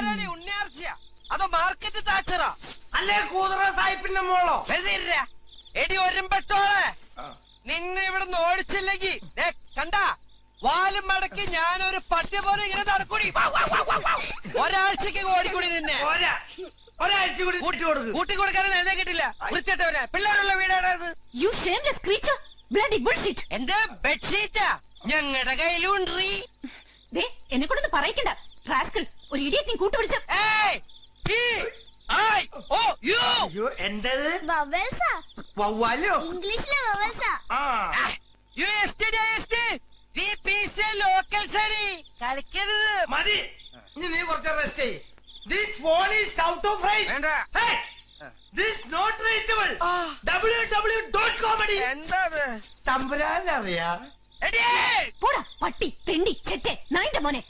ആരാടി ഉണ്ണിയാർച്ചയാ അതോ മാർക്കറ്റ് താച്ചറാ അല്ലേ കൂതറ സായിപ്പിന്റെ മോളോ? എടി ഒരുമ്പെട്ടോളെ നിന്നെ ഇവിടുന്ന് ഓടിച്ചില്ലെങ്കി കണ്ടാ വാലും മടക്കി ഞാനൊരു പട്ടി പോലെ ഇങ്ങനെ നടക്കൂടി. ഒരാഴ്ചക്ക് ഓടിക്കൂടി നിന്നെ. ഒരാഴ്ച കൂടി കൂട്ടി കൊടുക്കാനും എന്നെ കിട്ടില്ല. വൃത്തിയിട്ടവനെ പിള്ളേരുള്ള വീടാണത്. You shameless creature! Bloody bullshit! എന്റെ ബെഡ്ഷീറ്റാ ഞങ്ങളുടെ കയ്യിലുണ്ട്. എന്നെ കൊണ്ടൊന്ന് പറയിക്കണ്ട. റാസ്കൽ, ഒരു ഇഡിയറ്റ് നീ കൂട്ടുപിടിച്ച. എന്റേത് വവ്വാലോ? ഇംഗ്ലീഷിലെ കളിക്കരുത്. മതി, നീ കുറച്ച് റെസ്റ്റ് ചെയ്യ്. This phone is out of range. Hey, this not reachable. www.comedy. എന്താ തമ്പുരാനറിയാ? പോടാ പട്ടി തെണ്ടി ചെറ്റെ നായിന്റെ മോനെ.